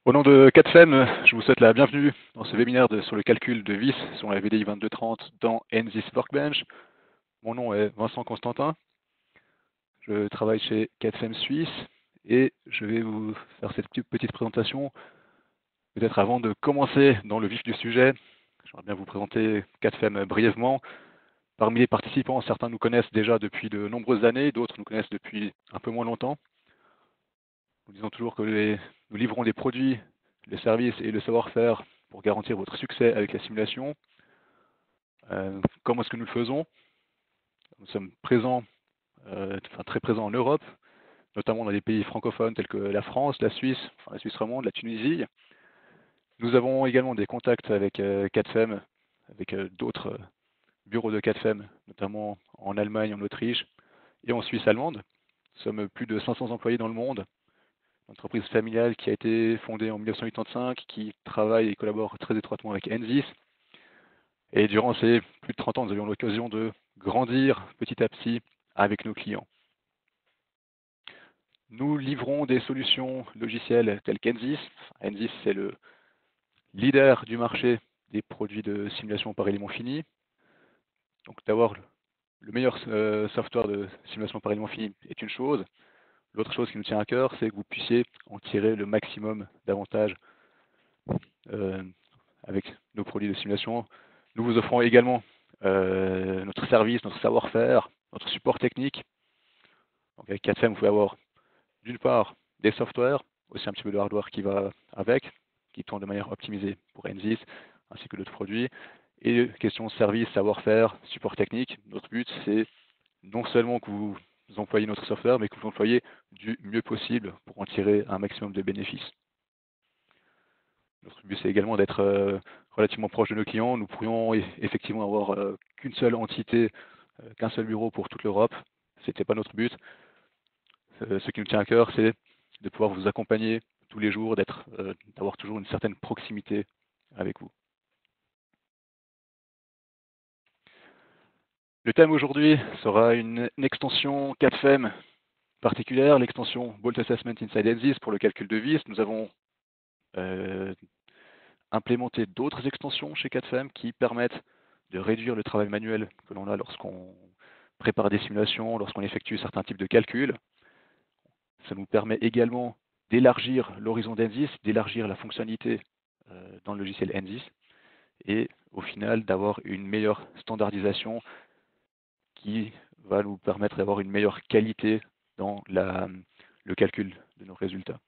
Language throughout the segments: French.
Au nom de 4FEM, je vous souhaite la bienvenue dans ce webinaire sur le calcul de vis sur la VDI 2230 dans NZIS Workbench. Mon nom est Vincent Constantin, je travaille chez 4FEM Suisse et je vais vous faire cette petite présentation. Peut-être avant de commencer dans le vif du sujet, j'aimerais bien vous présenter 4FEM brièvement. Parmi les participants, certains nous connaissent déjà depuis de nombreuses années, d'autres nous connaissent depuis un peu moins longtemps. Nous disons toujours que nous livrons des produits, les services et le savoir-faire pour garantir votre succès avec la simulation. Comment est-ce que nous le faisons? Nous sommes présents, très présents en Europe, notamment dans des pays francophones tels que la France, la Suisse romande, la Tunisie. Nous avons également des contacts avec 4FEM, avec d'autres bureaux de 4FEM, notamment en Allemagne, en Autriche et en Suisse allemande. Nous sommes plus de 500 employés dans le monde. Une entreprise familiale qui a été fondée en 1985, qui travaille et collabore très étroitement avec NZIS. Et durant ces plus de 30 ans, nous avions l'occasion de grandir petit à petit avec nos clients. Nous livrons des solutions logicielles telles qu'NZIS. NZIS, c'est le leader du marché des produits de simulation par élément fini. Donc d'avoir le meilleur software de simulation par élément fini est une chose. L'autre chose qui nous tient à cœur, c'est que vous puissiez en tirer le maximum d'avantages avec nos produits de simulation. Nous vous offrons également notre service, notre savoir-faire, notre support technique. Donc avec 4FEM, vous pouvez avoir d'une part des softwares, aussi un petit peu de hardware qui va avec, qui tourne de manière optimisée pour NZIS, ainsi que d'autres produits. Et question de service, savoir-faire, support technique. Notre but, c'est non seulement que vous employez notre software, mais que vous l'employez du mieux possible pour en tirer un maximum de bénéfices. Notre but, c'est également d'être relativement proche de nos clients. Nous pourrions effectivement avoir qu'une seule entité, qu'un seul bureau pour toute l'Europe. Ce n'était pas notre but. Ce qui nous tient à cœur, c'est de pouvoir vous accompagner tous les jours, d'avoir toujours une certaine proximité avec vous. Le thème aujourd'hui sera une extension 4FEM particulière, l'extension Bolt Assessment Inside NZIS pour le calcul de vis. Nous avons implémenté d'autres extensions chez 4FEM qui permettent de réduire le travail manuel que l'on a lorsqu'on prépare des simulations, lorsqu'on effectue certains types de calculs. Ça nous permet également d'élargir l'horizon d'NZIS, d'élargir la fonctionnalité dans le logiciel NZIS et au final d'avoir une meilleure standardisation qui va nous permettre d'avoir une meilleure qualité dans le calcul de nos résultats.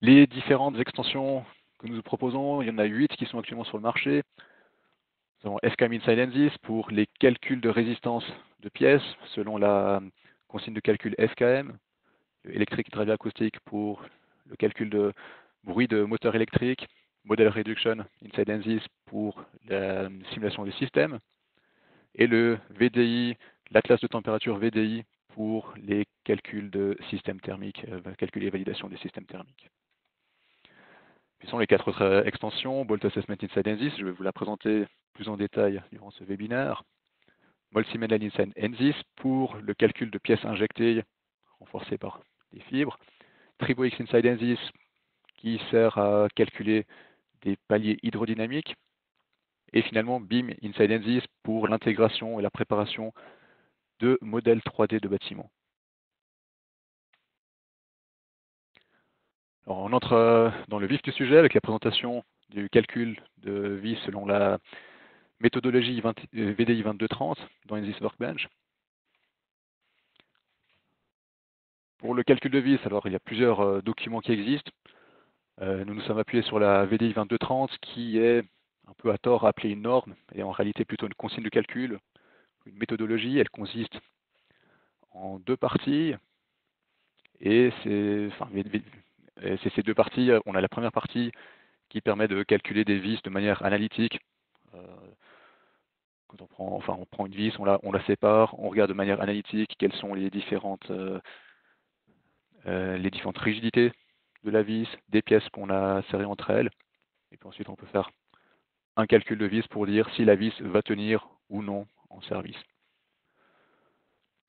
Les différentes extensions que nous proposons, il y en a 8 qui sont actuellement sur le marché. Nous avons FKM Inside NZIS pour les calculs de résistance de pièces selon la consigne de calcul FKM, Electric Drive Acoustic pour le calcul de bruit de moteur électrique, Model Reduction Inside NZIS pour la simulation du système, et le VDI, la classe de température VDI pour les calculs de système thermique, calcul et validation des systèmes thermiques. Puis sont les 4 autres extensions, Bolt Assessment Inside NZIS, je vais vous la présenter plus en détail durant ce webinaire. Multimodal Inside NZIS pour le calcul de pièces injectées renforcées par des fibres. TriboX Inside NZIS qui sert à calculer des paliers hydrodynamiques. Et finalement BIM Inside NZIS pour l'intégration et la préparation de modèles 3D de bâtiments. Alors on entre dans le vif du sujet avec la présentation du calcul de vis selon la méthodologie VDI 2230 dans NZIS Workbench. Pour le calcul de vis, alors il y a plusieurs documents qui existent. Nous nous sommes appuyés sur la VDI 2230 qui est un peu à tort appelée une norme et en réalité plutôt une consigne de calcul, une méthodologie. Elle consiste en 2 parties et c'est ces 2 parties. On a la première partie qui permet de calculer des vis de manière analytique. Quand on prend une vis, on la sépare, on regarde de manière analytique quelles sont les différentes rigidités de la vis, des pièces qu'on a serrées entre elles. Et puis ensuite, on peut faire un calcul de vis pour dire si la vis va tenir ou non en service.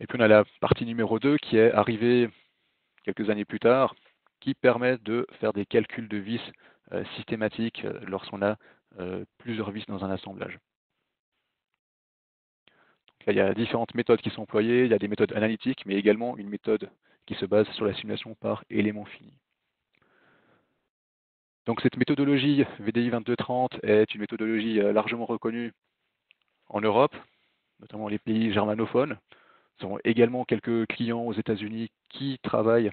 Et puis on a la partie numéro 2 qui est arrivée quelques années plus tard, qui permet de faire des calculs de vis systématiques lorsqu'on a plusieurs vis dans un assemblage. Donc là, il y a différentes méthodes qui sont employées, il y a des méthodes analytiques, mais également une méthode qui se base sur la simulation par élément fini. Donc cette méthodologie VDI 2230 est une méthodologie largement reconnue en Europe, notamment les pays germanophones. Nous avons également quelques clients aux États-Unis qui travaillent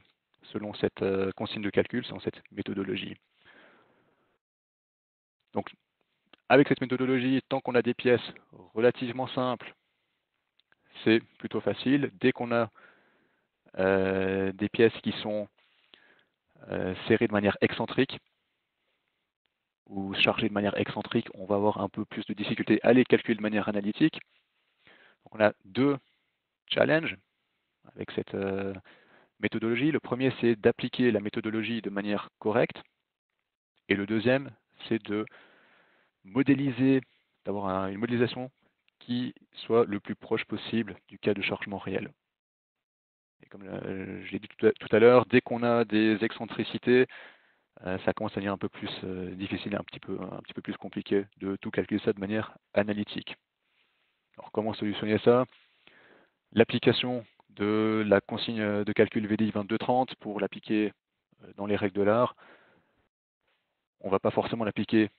selon cette consigne de calcul, selon cette méthodologie. Donc avec cette méthodologie, tant qu'on a des pièces relativement simples, c'est plutôt facile. Dès qu'on a des pièces qui sont serrées de manière excentrique ou chargées de manière excentrique, on va avoir un peu plus de difficulté à les calculer de manière analytique. Donc on a deux challenges avec cette méthodologie. Le premier, c'est d'appliquer la méthodologie de manière correcte. Et le deuxième, c'est de modéliser, d'avoir une modélisation qui soit le plus proche possible du cas de chargement réel. Et comme je l'ai dit tout à l'heure, dès qu'on a des excentricités, ça commence à devenir un peu plus difficile, un petit peu plus compliqué de tout calculer ça de manière analytique. Alors comment solutionner ça? L'application de la consigne de calcul VDI 2230 pour l'appliquer dans les règles de l'art, on ne va pas forcément l'appliquer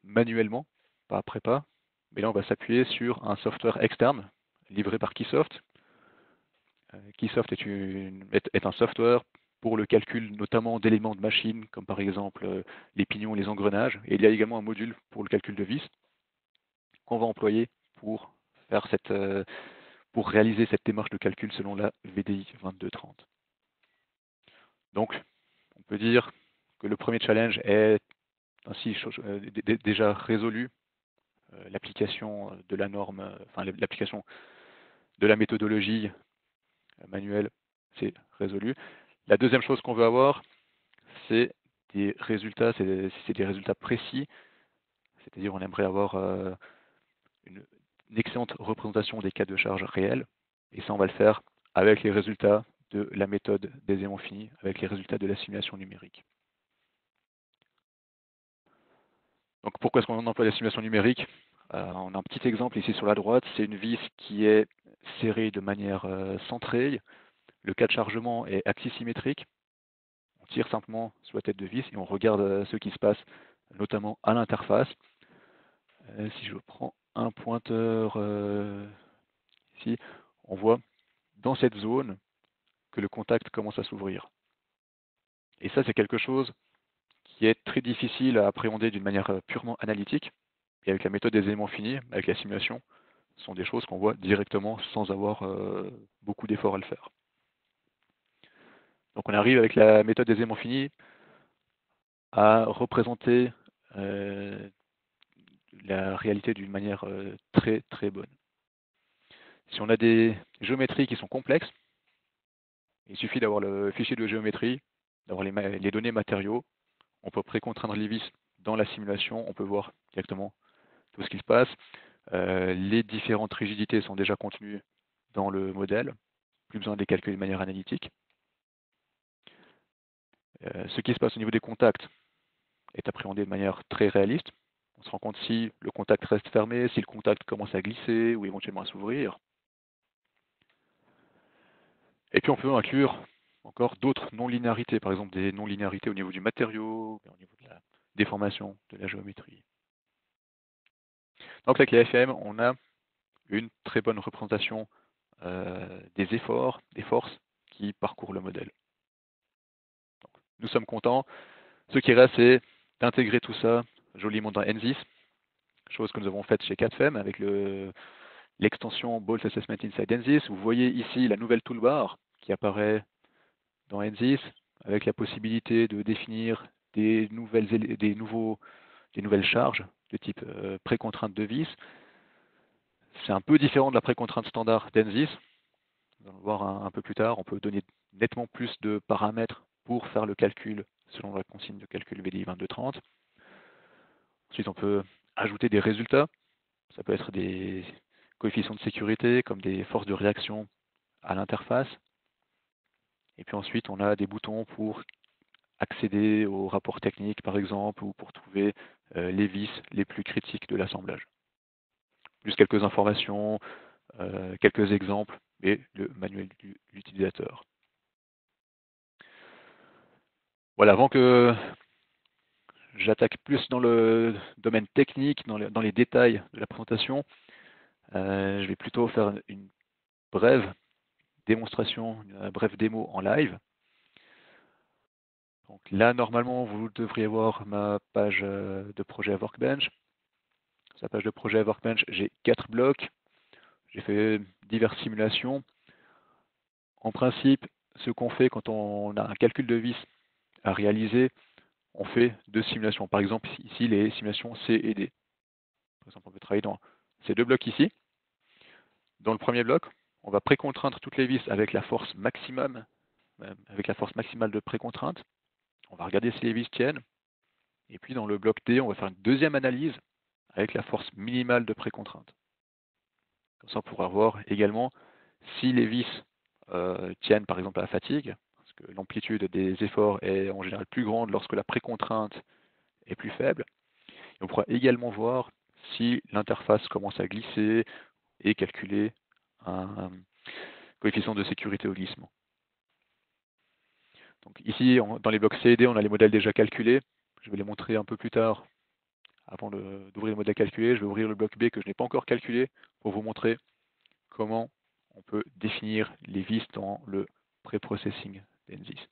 manuellement, pas après pas, mais là on va s'appuyer sur un software externe livré par Keysoft. Keysoft est un software pour le calcul notamment d'éléments de machine, comme par exemple les pignons et les engrenages. Et il y a également un module pour le calcul de vis qu'on va employer pour faire pour réaliser cette démarche de calcul selon la VDI 2230. Donc, on peut dire que le premier challenge est ainsi déjà résolu. L'application de la norme, enfin l'application de la méthodologie manuelle, c'est résolu. La deuxième chose qu'on veut avoir, c'est des résultats, c'est des résultats précis, c'est-à-dire on aimerait avoir une excellente représentation des cas de charge réels, et ça on va le faire avec les résultats de la méthode des éléments finis, avec les résultats de la simulation numérique. Donc pourquoi est-ce qu'on emploie la simulation numérique? On a un petit exemple ici sur la droite, c'est une vis qui est serrée de manière centrée, le cas de chargement est axisymétrique, on tire simplement sur la tête de vis et on regarde ce qui se passe notamment à l'interface. Si je prends un pointeur ici, on voit dans cette zone que le contact commence à s'ouvrir. Et ça, c'est quelque chose qui est très difficile à appréhender d'une manière purement analytique. Et avec la méthode des éléments finis, avec la simulation, ce sont des choses qu'on voit directement sans avoir beaucoup d'efforts à le faire. Donc on arrive avec la méthode des éléments finis à représenter la réalité d'une manière très très bonne. Si on a des géométries qui sont complexes, il suffit d'avoir le fichier de géométrie, d'avoir les données matériaux, on peut précontraindre les vis dans la simulation, on peut voir directement tout ce qui se passe. Les différentes rigidités sont déjà contenues dans le modèle, plus besoin de les calculer de manière analytique. Ce qui se passe au niveau des contacts est appréhendé de manière très réaliste. On se rend compte si le contact reste fermé, si le contact commence à glisser ou éventuellement à s'ouvrir. Et puis on peut inclure encore d'autres non-linéarités, par exemple des non-linéarités au niveau du matériau, au niveau de la déformation, de la géométrie. Donc avec les FEM, on a une très bonne représentation des efforts, des forces qui parcourent le modèle. Donc, nous sommes contents. Ce qui reste, c'est d'intégrer tout ça joliment dans NZIS, chose que nous avons faite chez CADFEM avec l'extension Bolt Assessment Inside NZIS. Vous voyez ici la nouvelle toolbar qui apparaît dans NZIS avec la possibilité de définir des nouvelles charges de type précontrainte de vis. C'est un peu différent de la précontrainte standard d'NZIS. Nous allons le voir un peu plus tard. On peut donner nettement plus de paramètres pour faire le calcul selon la consigne de calcul VDI 2230. Ensuite, on peut ajouter des résultats. Ça peut être des coefficients de sécurité comme des forces de réaction à l'interface. Et puis ensuite, on a des boutons pour accéder aux rapports techniques, par exemple, ou pour trouver les vis les plus critiques de l'assemblage. Juste quelques informations, quelques exemples et le manuel de l'utilisateur. Voilà, avant que j'attaque plus dans le domaine technique, dans les détails de la présentation, je vais plutôt faire une brève démonstration, une brève démo en live. Donc là, normalement, vous devriez voir ma page de projet à Workbench. Sur la page de projet à Workbench, j'ai 4 blocs. J'ai fait diverses simulations. En principe, ce qu'on fait quand on a un calcul de vis à réaliser, on fait 2 simulations. Par exemple, ici, les simulations C et D. Par exemple, on peut travailler dans ces 2 blocs ici. Dans le premier bloc, on va précontraindre toutes les vis avec la force maximum, avec la force maximale de précontrainte. On va regarder si les vis tiennent. Et puis dans le bloc D, on va faire une deuxième analyse avec la force minimale de précontrainte. Comme ça, on pourra voir également si les vis tiennent par exemple à la fatigue, parce que l'amplitude des efforts est en général plus grande lorsque la précontrainte est plus faible. Et on pourra également voir si l'interface commence à glisser et calculer un coefficient de sécurité au glissement. Donc ici, dans les blocs C et D, on a les modèles déjà calculés. Je vais les montrer un peu plus tard. Avant d'ouvrir le modèle calculé, je vais ouvrir le bloc B que je n'ai pas encore calculé pour vous montrer comment on peut définir les vis dans le pré-processing d'Ensys.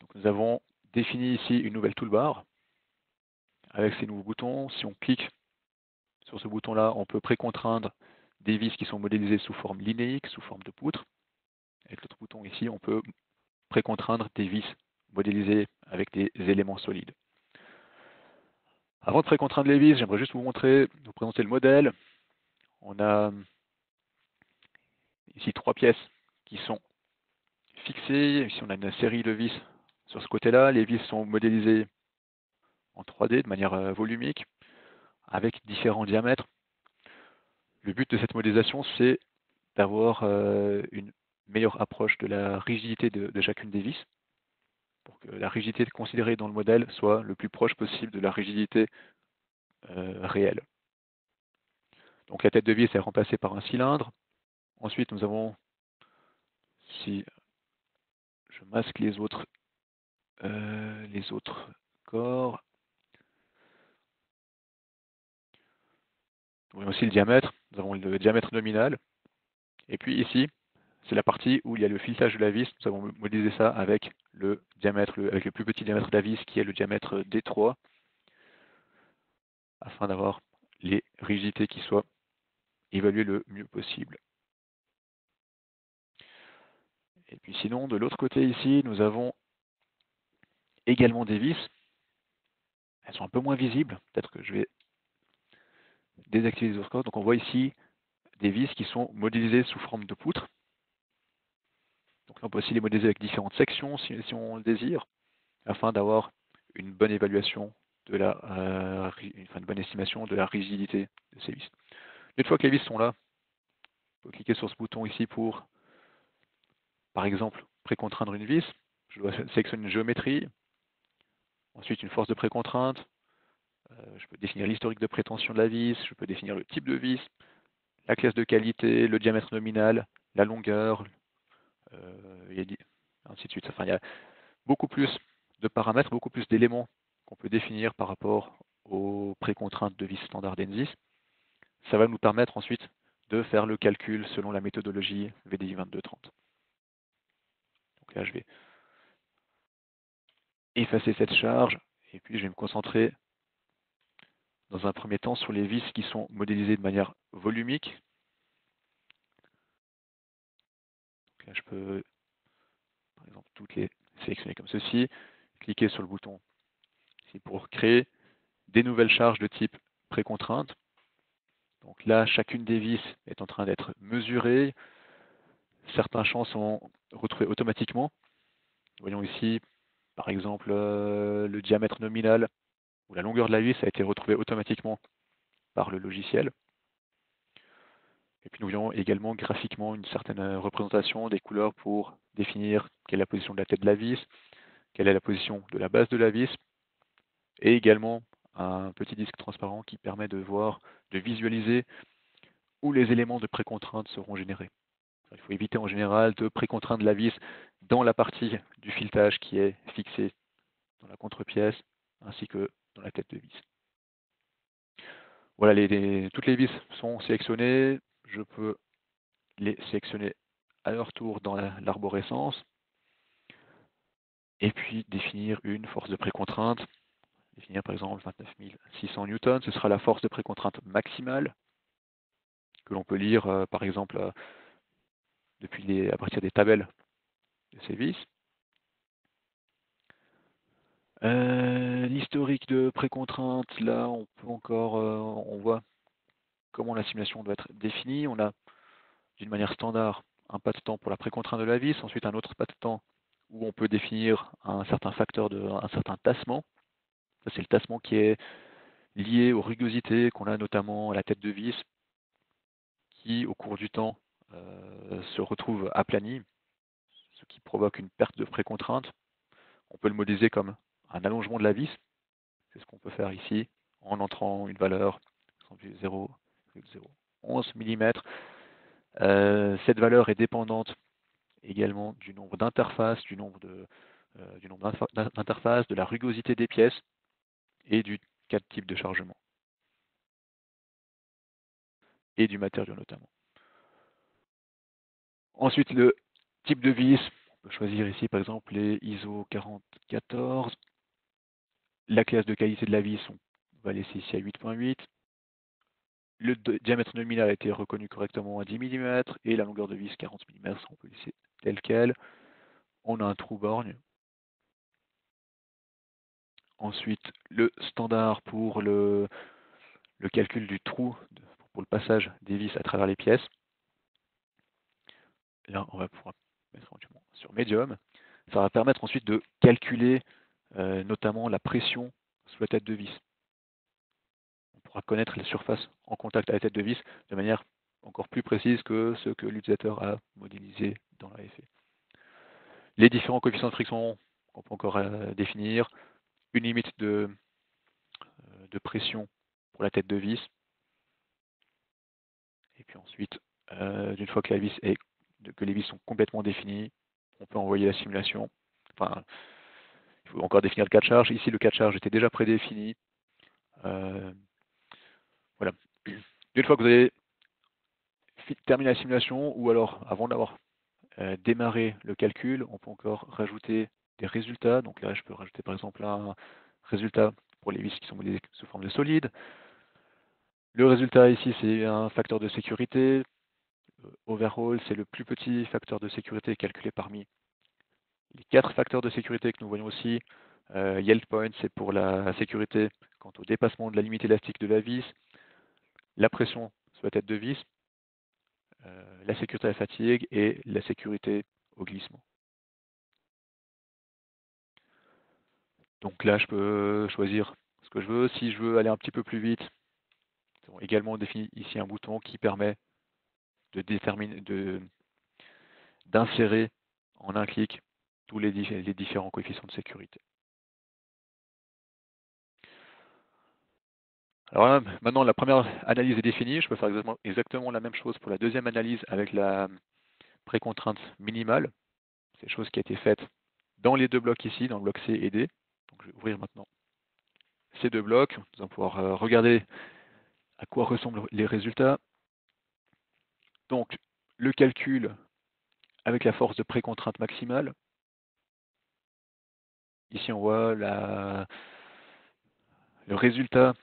Donc nous avons défini ici une nouvelle toolbar avec ces nouveaux boutons. Si on clique sur ce bouton-là, on peut précontraindre des vis qui sont modélisées sous forme linéique, sous forme de poutre. Avec l'autre bouton ici, on peut précontraindre des vis modélisées avec des éléments solides. Avant de précontraindre les vis, j'aimerais juste vous présenter le modèle. On a ici 3 pièces qui sont fixées. Ici, on a une série de vis sur ce côté-là. Les vis sont modélisées en 3D de manière volumique, avec différents diamètres. Le but de cette modélisation, c'est d'avoir une meilleure approche de la rigidité de chacune des vis, pour que la rigidité considérée dans le modèle soit le plus proche possible de la rigidité réelle. Donc la tête de vis est remplacée par un cylindre. Ensuite, nous avons, si je masque les autres corps, nous avons aussi le diamètre. Nous avons le diamètre nominal. Et puis ici, c'est la partie où il y a le filetage de la vis. Nous avons modélisé ça avec le diamètre, avec le plus petit diamètre de la vis, qui est le diamètre D3, afin d'avoir les rigidités qui soient évaluées le mieux possible. Et puis sinon, de l'autre côté ici, nous avons également des vis. Elles sont un peu moins visibles. Peut-être que je vais désactiver les autres corps. Donc on voit ici des vis qui sont modélisées sous forme de poutre. Donc là, on peut aussi les modéliser avec différentes sections si on le désire, afin d'avoir une bonne évaluation de une bonne estimation de la rigidité de ces vis. Une fois que les vis sont là, on peut cliquer sur ce bouton ici pour, par exemple, précontraindre une vis. Je dois sélectionner une géométrie, ensuite une force de précontrainte. Je peux définir l'historique de prétention de la vis, je peux définir le type de vis, la classe de qualité, le diamètre nominal, la longueur, et ainsi de suite. Enfin, il y a beaucoup plus de paramètres, beaucoup plus d'éléments qu'on peut définir par rapport aux précontraintes de vis standard d'Ensys. Ça va nous permettre ensuite de faire le calcul selon la méthodologie VDI 2230. Donc là, je vais effacer cette charge et puis je vais me concentrer dans un premier temps sur les vis qui sont modélisées de manière volumique. Donc là, je peux, par exemple, toutes les sélectionner comme ceci, cliquer sur le bouton ici pour créer des nouvelles charges de type précontrainte. Donc là, chacune des vis est en train d'être mesurée. Certains champs sont retrouvés automatiquement. Voyons ici, par exemple, le diamètre nominal ou la longueur de la vis a été retrouvée automatiquement par le logiciel. Et puis nous voyons également graphiquement une certaine représentation des couleurs pour définir quelle est la position de la tête de la vis, quelle est la position de la base de la vis, et également un petit disque transparent qui permet de voir, de visualiser où les éléments de précontrainte seront générés. Il faut éviter en général de précontraindre la vis dans la partie du filetage qui est fixée dans la contre-pièce, ainsi que dans la tête de vis. Voilà, toutes les vis sont sélectionnées. Je peux les sélectionner à leur tour dans l'arborescence. Et puis définir une force de précontrainte. Définir par exemple 29 600 newtons. Ce sera la force de précontrainte maximale que l'on peut lire par exemple à partir des tabelles de ces vis. L'historique de précontrainte, là on peut encore, on voit comment la simulation doit être définie. On a d'une manière standard un pas de temps pour la précontrainte de la vis, ensuite un autre pas de temps où on peut définir un certain un certain tassement. Ça c'est le tassement qui est lié aux rugosités qu'on a notamment à la tête de vis, qui au cours du temps se retrouve aplanie, ce qui provoque une perte de précontrainte. On peut le modéliser comme un allongement de la vis. C'est ce qu'on peut faire ici en entrant une valeur 0,011 mm. Cette valeur est dépendante également du nombre d'interfaces, d'interfaces, de la rugosité des pièces et du cas de type de chargement et du matériau notamment. Ensuite, le type de vis, on peut choisir ici par exemple les ISO 4014. La classe de qualité de la vis, on va laisser ici à 8.8. Le diamètre nominal a été reconnu correctement à 10 mm et la longueur de vis 40 mm, on peut laisser tel quel. On a un trou borgne. Ensuite, le standard pour le calcul du trou, pour le passage des vis à travers les pièces. Là, on va pouvoir mettre éventuellement sur médium. Ça va permettre ensuite de calculer notamment la pression sous la tête de vis. On pourra connaître les surfaces en contact à la tête de vis de manière encore plus précise que ce que l'utilisateur a modélisé dans l'AFE. Les différents coefficients de friction qu'on peut encore définir, une limite de pression pour la tête de vis, et puis ensuite, une fois que les vis sont complètement définies, on peut envoyer la simulation. Enfin, il faut encore définir le cas de charge. Ici, le cas de charge était déjà prédéfini. Voilà. Une fois que vous avez terminé la simulation, ou alors avant d'avoir démarré le calcul, on peut encore rajouter des résultats. Donc là, je peux rajouter par exemple un résultat pour les vis qui sont modélisées sous forme de solide. Le résultat ici, c'est un facteur de sécurité. Overall, c'est le plus petit facteur de sécurité calculé parmi les 4 facteurs de sécurité que nous voyons aussi. Yield point, c'est pour la sécurité quant au dépassement de la limite élastique de la vis, la pression sur la tête de vis, la sécurité à la fatigue et la sécurité au glissement. Donc là, je peux choisir ce que je veux. Si je veux aller un petit peu plus vite, nous avons également défini ici un bouton qui permet d'insérer en un clic tous les différents coefficients de sécurité. Alors là, maintenant, la première analyse est définie. Je peux faire exactement la même chose pour la deuxième analyse avec la précontrainte minimale. C'est une chose qui a été faite dans les deux blocs ici, dans le bloc C et D. Donc, je vais ouvrir maintenant ces deux blocs. Nous allons pouvoir regarder à quoi ressemblent les résultats. Donc, le calcul avec la force de précontrainte maximale. Ici, on voit le résultat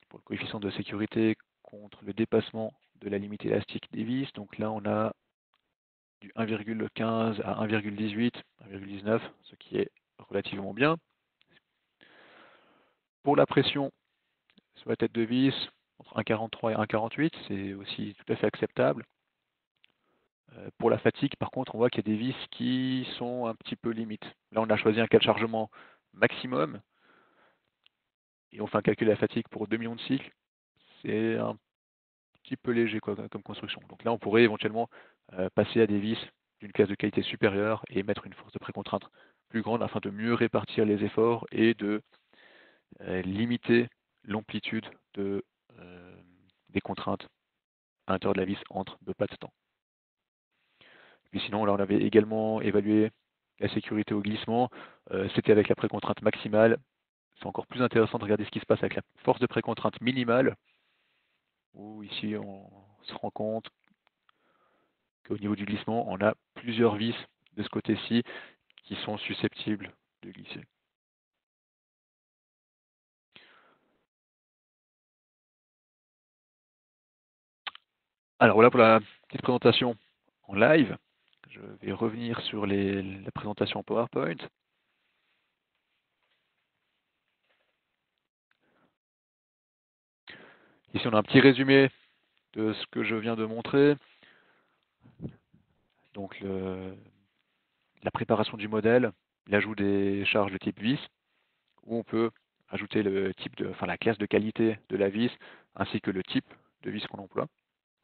pour le coefficient de sécurité contre le dépassement de la limite élastique des vis. Donc là, on a du 1,15 à 1,18, 1,19, ce qui est relativement bien. Pour la pression sur la tête de vis, entre 1,43 et 1,48, c'est aussi tout à fait acceptable. Pour la fatigue, par contre, on voit qu'il y a des vis qui sont un petit peu limites. Là, on a choisi un cas de chargement maximum, et on fait un calcul de la fatigue pour 2 millions de cycles. C'est un petit peu léger quoi, comme construction. Donc là, on pourrait éventuellement passer à des vis d'une classe de qualité supérieure et mettre une force de précontrainte plus grande afin de mieux répartir les efforts et de limiter l'amplitude des contraintes à l'intérieur de la vis entre deux pas de temps. Puis sinon, là, on avait également évalué la sécurité au glissement. C'était avec la précontrainte maximale. C'est encore plus intéressant de regarder ce qui se passe avec la force de précontrainte minimale, où ici, on se rend compte qu'au niveau du glissement, on a plusieurs vis de ce côté-ci qui sont susceptibles de glisser. Alors voilà pour la petite présentation en live. Je vais revenir sur la présentation PowerPoint. Ici, on a un petit résumé de ce que je viens de montrer. Donc, la préparation du modèle, l'ajout des charges de type vis, où on peut ajouter la classe de qualité de la vis, ainsi que le type de vis qu'on emploie.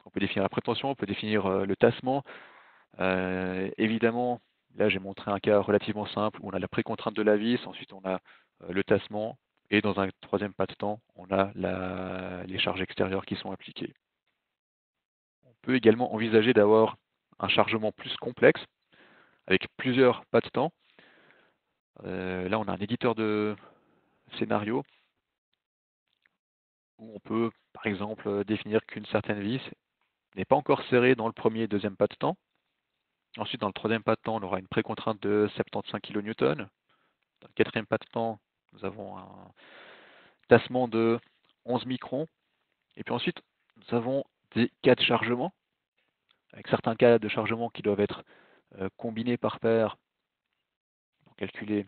On peut définir la prétention, on peut définir le tassement. Évidemment, là j'ai montré un cas relativement simple où on a la précontrainte de la vis, ensuite on a le tassement, et dans un troisième pas de temps, on a les charges extérieures qui sont appliquées. On peut également envisager d'avoir un chargement plus complexe, avec plusieurs pas de temps. Là, on a un éditeur de scénario où on peut, par exemple, définir qu'une certaine vis n'est pas encore serrée dans le premier et deuxième pas de temps. Ensuite, dans le troisième pas de temps, on aura une précontrainte de 75 kN. Dans le quatrième pas de temps, nous avons un tassement de 11 microns. Et puis ensuite, nous avons des cas de chargement, avec certains cas de chargement qui doivent être combinés par paire pour calculer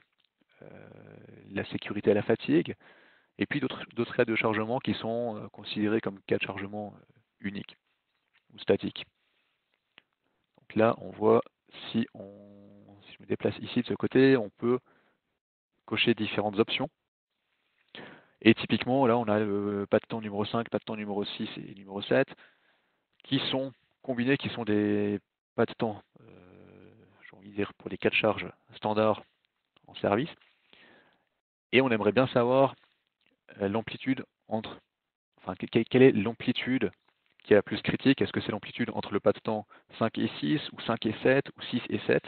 la sécurité à la fatigue. Et puis d'autres cas de chargement qui sont considérés comme cas de chargement uniques ou statiques. Donc là, on voit si je me déplace ici de ce côté, on peut cocher différentes options. Et typiquement, là, on a le pas de temps numéro 5, pas de temps numéro 6 et numéro 7 qui sont combinés, qui sont des pas de temps, j'ai envie de dire, pour les cas de charge standards en service. Et on aimerait bien savoir l'amplitude quelle est l'amplitude qui est la plus critique? Est-ce que c'est l'amplitude entre le pas de temps 5 et 6, ou 5 et 7, ou 6 et 7?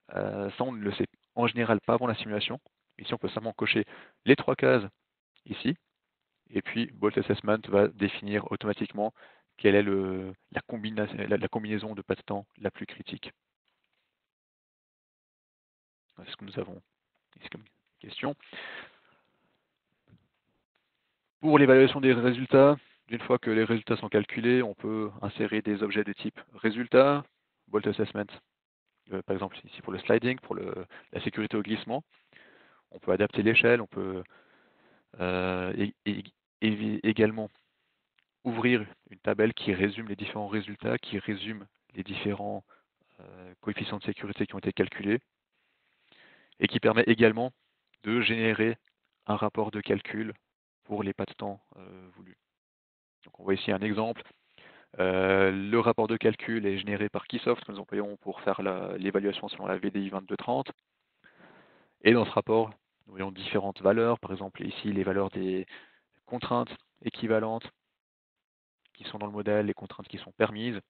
Ça, on ne le sait en général pas avant la simulation. Ici, on peut simplement cocher les trois cases ici, et puis Bolt Assessment va définir automatiquement quelle est la combinaison de pas de temps la plus critique. C'est ce que nous avons ici comme question. Pour l'évaluation des résultats, une fois que les résultats sont calculés, on peut insérer des objets de type résultat, Bolt Assessment, par exemple ici pour le sliding, pour la sécurité au glissement. On peut adapter l'échelle, on peut également ouvrir une tabelle qui résume les différents résultats, qui résume les différents coefficients de sécurité qui ont été calculés, et qui permet également de générer un rapport de calcul pour les pas de temps voulus. Donc on voit ici un exemple. Le rapport de calcul est généré par Keysoft, que nous employons pour faire l'évaluation selon la VDI 2230. Et dans ce rapport, nous voyons différentes valeurs, par exemple ici les valeurs des contraintes équivalentes qui sont dans le modèle, les contraintes qui sont permises,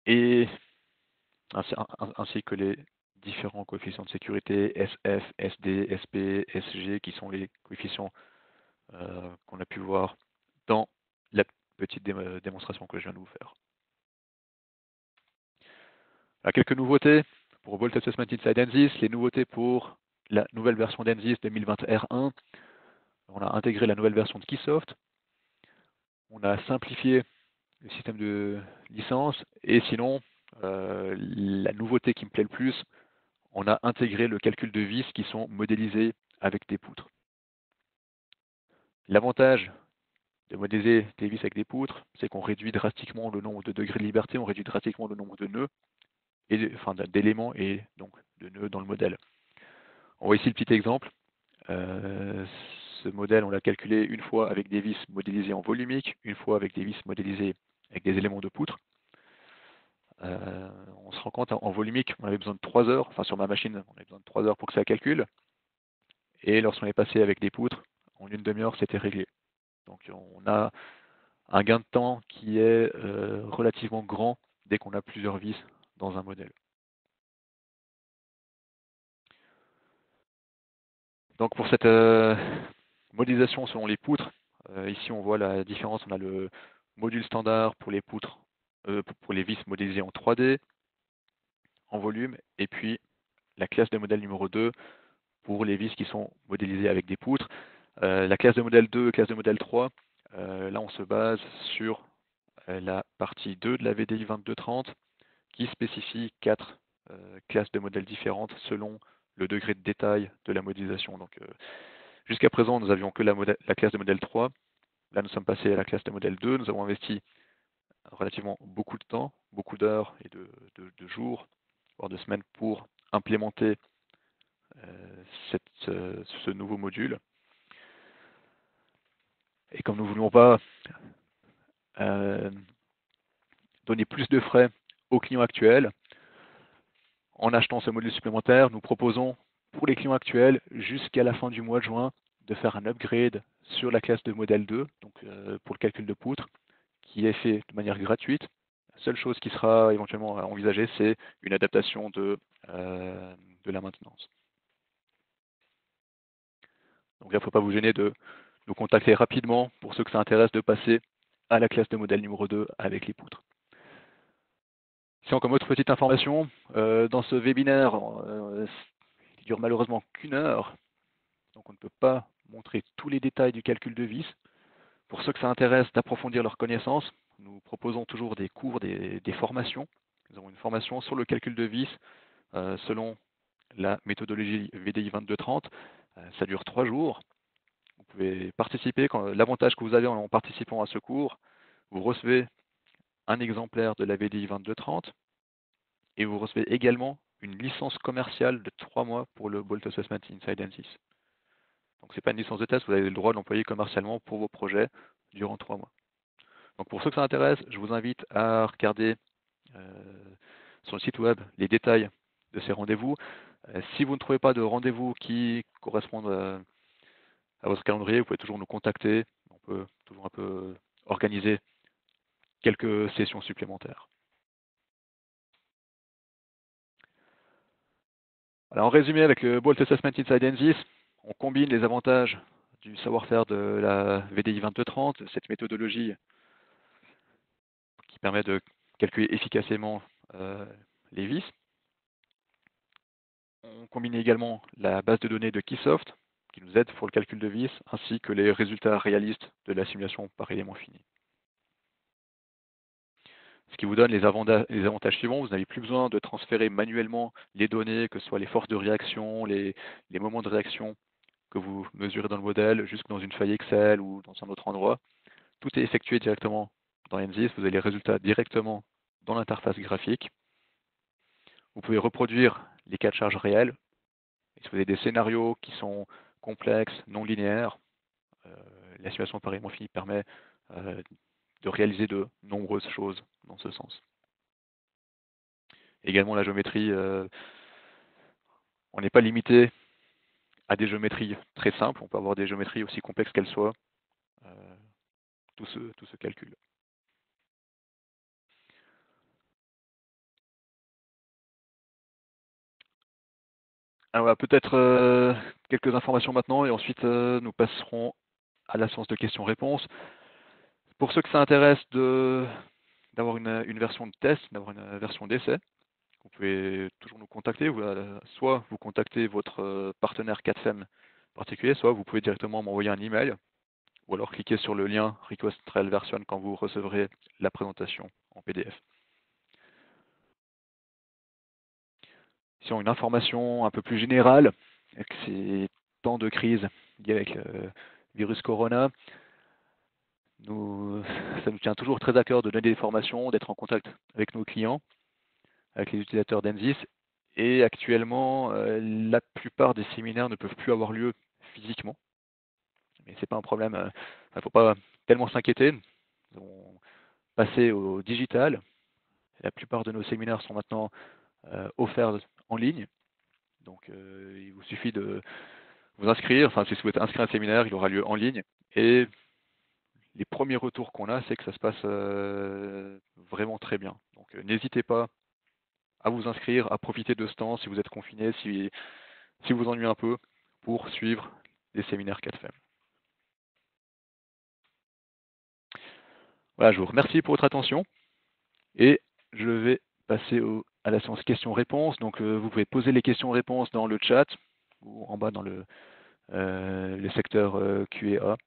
et ainsi que les différents coefficients de sécurité, SF, SD, SP, SG, qui sont les coefficients qu'on a pu voir dans la petite démonstration que je viens de vous faire. Alors, quelques nouveautés pour Bolt Assessment Inside NZIS, les nouveautés pour la nouvelle version d'NZIS 2020 R1. On a intégré la nouvelle version de Keysoft. On a simplifié le système de licence. Et sinon, la nouveauté qui me plaît le plus, on a intégré le calcul de vis qui sont modélisés avec des poutres. L'avantage de modéliser des vis avec des poutres, c'est qu'on réduit drastiquement le nombre de degrés de liberté, on réduit drastiquement le nombre de nœuds, d'éléments et donc de nœuds dans le modèle. On voit ici le petit exemple. ce modèle, on l'a calculé une fois avec des vis modélisées en volumique, une fois avec des vis modélisées avec des éléments de poutre. On se rend compte, en volumique, on avait besoin de 3 heures, enfin sur ma machine, on avait besoin de 3 heures pour que ça calcule. Et lorsqu'on est passé avec des poutres, en une demi-heure, c'était réglé. Donc on a un gain de temps qui est relativement grand dès qu'on a plusieurs vis dans un modèle. Donc pour cette modélisation selon les poutres, ici on voit la différence, on a le module standard pour les poutres, pour les vis modélisées en 3D, en volume, et puis la classe de modèle numéro 2 pour les vis qui sont modélisées avec des poutres. La classe de modèle 2, classe de modèle 3, là on se base sur la partie 2 de la VDI 2230 qui spécifie 4 classes de modèles différentes selon le degré de détail de la modélisation. Donc jusqu'à présent, nous n'avions que la classe de modèle 3. Là, nous sommes passés à la classe de modèle 2. Nous avons investi relativement beaucoup de temps, beaucoup d'heures et de jours, voire de semaines pour implémenter ce nouveau module. Et comme nous ne voulions pas donner plus de frais aux clients actuels, en achetant ce module supplémentaire, nous proposons pour les clients actuels, jusqu'à la fin du mois de juin, de faire un upgrade sur la classe de modèle 2, donc pour le calcul de poutres, qui est fait de manière gratuite. La seule chose qui sera éventuellement envisagée, c'est une adaptation de la maintenance. Donc là, il ne faut pas vous gêner de nous contacter rapidement pour ceux que ça intéresse de passer à la classe de modèle numéro 2 avec les poutres. Sinon, comme autre petite information, dans ce webinaire, il dure malheureusement qu'une heure, donc on ne peut pas montrer tous les détails du calcul de vis. Pour ceux que ça intéresse d'approfondir leurs connaissances, nous proposons toujours des cours, des formations. Nous avons une formation sur le calcul de vis selon la méthodologie VDI 2230. Ça dure 3 jours. Vous pouvez participer. L'avantage que vous avez en participant à ce cours, vous recevez un exemplaire de la VDI 2230 et vous recevez également une licence commerciale de 3 mois pour le Bolt Assessment Inside ANSYS. Donc ce n'est pas une licence de test, vous avez le droit de l'employer commercialement pour vos projets durant 3 mois. Donc pour ceux que ça intéresse, je vous invite à regarder sur le site web les détails de ces rendez-vous. Si vous ne trouvez pas de rendez-vous qui correspondent à votre calendrier, vous pouvez toujours nous contacter. On peut toujours un peu organiser quelques sessions supplémentaires. Alors en résumé, avec le Bolt Assessment Inside ANSYS, on combine les avantages du savoir-faire de la VDI 2230, cette méthodologie qui permet de calculer efficacement les vis. On combine également la base de données de Keysoft, qui nous aide pour le calcul de vis, ainsi que les résultats réalistes de la simulation par élément fini. Ce qui vous donne les avantages suivants, vous n'avez plus besoin de transférer manuellement les données, que ce soit les forces de réaction, les moments de réaction que vous mesurez dans le modèle, jusque dans une feuille Excel ou dans un autre endroit. Tout est effectué directement dans ANSYS, vous avez les résultats directement dans l'interface graphique. Vous pouvez reproduire les cas de charge réels. Et si vous avez des scénarios qui sont complexes, non linéaires, la simulation par élément fini permet de réaliser de nombreuses choses dans ce sens. Également la géométrie, on n'est pas limité à des géométries très simples, on peut avoir des géométries aussi complexes qu'elles soient, tout se calcule. Alors peut-être quelques informations maintenant et ensuite nous passerons à la séance de questions-réponses. Pour ceux que ça intéresse d'avoir une version de test, d'avoir une version d'essai, vous pouvez toujours nous contacter. Soit vous contactez votre partenaire 4FEM particulier, soit vous pouvez directement m'envoyer un email ou alors cliquer sur le lien Request Trial Version quand vous recevrez la présentation en PDF. Ici, une information un peu plus générale, avec ces temps de crise liés avec le virus Corona, ça nous tient toujours très à cœur de donner des formations, d'être en contact avec nos clients, avec les utilisateurs d'ANSYS. Et actuellement, la plupart des séminaires ne peuvent plus avoir lieu physiquement. mais c'est pas un problème. Il ne faut pas tellement s'inquiéter. Nous avons passé au digital. La plupart de nos séminaires sont maintenant offerts en ligne. Donc, il vous suffit de vous inscrire. Enfin, si vous souhaitez inscrire un séminaire, il aura lieu en ligne. Et les premiers retours qu'on a, c'est que ça se passe vraiment très bien. Donc, n'hésitez pas à vous inscrire, à profiter de ce temps si vous êtes confiné, si vous ennuyez un peu, pour suivre les séminaires 4FEM. Voilà, je vous remercie pour votre attention et je vais passer à la séance questions-réponses. Donc, vous pouvez poser les questions-réponses dans le chat ou en bas dans le secteur Q&A.